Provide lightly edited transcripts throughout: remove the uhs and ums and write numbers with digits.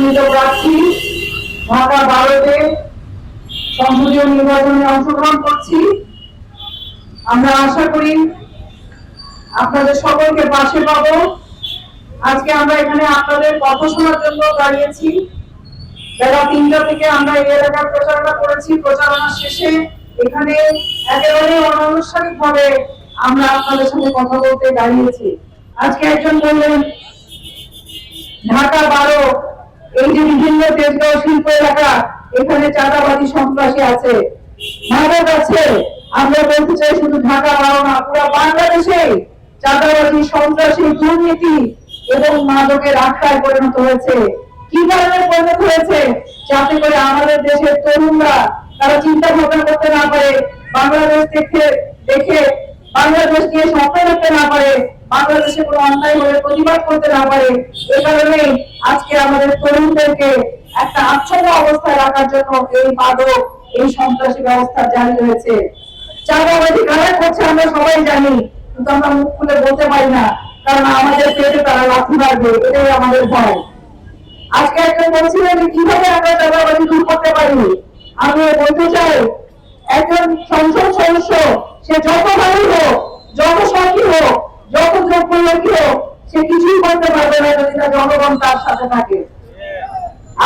মনোনীত প্রার্থী ঢাকা 12-তে সংসদীয় নির্বাচনে অংশগ্রহণ করছি। আমরা আশা করি আপনাদের সকলকে পাশে পাবো। আজকে আমরা এখানে আপনাদের কথা শোনার জন্য দাঁড়িয়েছি। বেলা 3টা থেকে আমরা এই এলাকার প্রচারণা করেছি। প্রচারণা শেষে এখানে একেবারে অনানুষ্ঠানিক ভাবে আমরা আপনাদের সাথে কথা বলতে দাঁড়িয়েছি। আজকে একজন বললেন ঢাকা 12 এই যে বিভিন্ন তেজগাঁও শিল্প এলাকা, এখানে চাঁদাবাদী সন্ত্রাসী আছে, মাদক আছে। আমরা বলতে চাই শুধু ঢাকা 12 না, পুরো বাংলাদেশে চাঁদাবাদী সন্ত্রাসী দুর্নীতি এবং মাদকের আখড়ায় পরিণত হয়েছে। কি কারণে পরিণত হয়েছে? যাতে করে আমাদের দেশের তরুণরা তারা চিন্তা ভাবনা করতে না পারে, বাংলাদেশ দেখে বাংলাদেশ নিয়ে স্বপ্ন দেখতে না পারে, বাংলাদেশে কোনো অন্যায় হলে প্রতিবাদ করতে না পারে। এই কারণে আজকে আমাদের তরুণদেরকে একটা আচ্ছন্ন অবস্থায় রাখার জন্য এই মাদক, এই সন্ত্রাসী ব্যবস্থা জারি হয়েছে। চাঁদাবাজি কারা করছে আমরা সবাই জানি, কিন্তু আমরা মুখ খুলে বলতে পারি না, কারণ আমাদের পেটে তারা লাথি মারবে, এটাই আমাদের ভয়। আজকে একজন বলছিলেন যে কিভাবে আমরা চাঁদাবাজি দূর করতে পারি। আমি বলতে চাই, একজন সংসদ সদস্য সে যত ভালো হোক, যত সঙ্গী হোক, যত যোগ্য লোকই হোক, সে কিছুই করতে পারবে না যদি না জনগণ তার সাথে থাকে।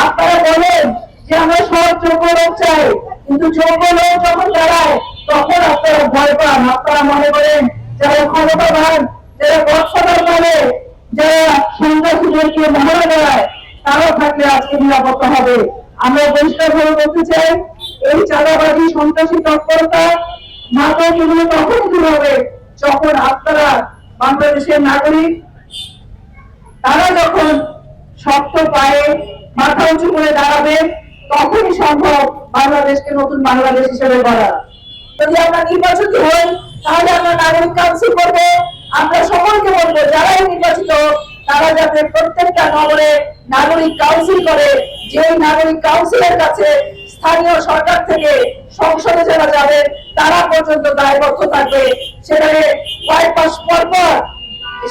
আপনারা বলেন যে আমরা সব যোগ্য লোক চাই, কিন্তু যোগ্য লোক যখন দাঁড়ায় তখন আপনারা ভয় পান। আপনারা মনে করেন যারা ক্ষমতাবান, যারা গডফাদার বলে, যারা সন্ত্রাসীদেরকে মহড়া দেয়, তারা থাকলে আজকে নিরাপত্তা হবে। আমরা পরিষ্কারভাবে বলতে চাই, এই চাঁদাবাজি সন্ত্রাসী তৎপরতা মাদক এগুলো তখন দূর হবে যখন আপনারা বাংলাদেশের নাগরিক তারা যখন শক্ত পায়ে মাথা উঁচু করে দাঁড়াবে, তখনই সম্ভব বাংলাদেশকে নতুন বাংলাদেশ হিসেবে গড়া। যদি আমরা নির্বাচিত হই তাহলে আমরা নাগরিক কাউন্সিল করবো। আমরা সকলকে বলবো যারাই নির্বাচিত তারা যাতে প্রত্যেকটা নগরে নাগরিক কাউন্সিল করে, যেই নাগরিক কাউন্সিলের কাছে স্থানীয় সরকার থেকে সংসদে যারা যাবে তারা পর্যন্ত দায়বদ্ধ থাকবে। সেখানে কয়েক মাস পর পর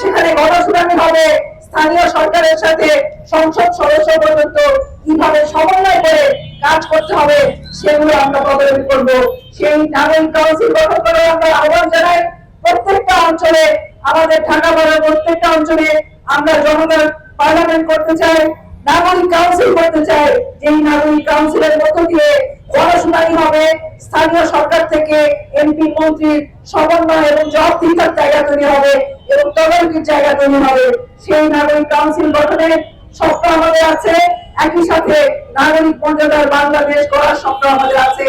সেখানে গণশুনানি হবে, স্থানীয় সরকারের সাথে সংসদ সদস্য পর্যন্ত কিভাবে সমন্বয় করে কাজ করতে হবে সেগুলো আমরা তদারকি করবো। সেই নাগরিক কাউন্সিল গঠন করে আমরা আহ্বান জানাই প্রত্যেকটা অঞ্চলে, আমাদের ঢাকা 12 প্রত্যেকটা অঞ্চলে আমরা জনগণ পার্লামেন্ট করতে চাই, নাগরিক কাউন্সিল করতে চাই। যেই নাগরিক কাউন্সিলের মধ্য দিয়ে গণশুনানি হবে, স্থানীয় সরকার থেকে এমপি মন্ত্রীর সমন্বয় এবং জবাবদিহিতার জায়গা তৈরি হবে এবং তদারকির জায়গা তৈরি হবে। সেই নাগরিক কাউন্সিল গঠনের স্বপ্ন আমাদের আছে, একই সাথে নাগরিক মর্যাদার বাংলাদেশ গড়ার স্বপ্ন আমাদের আছে।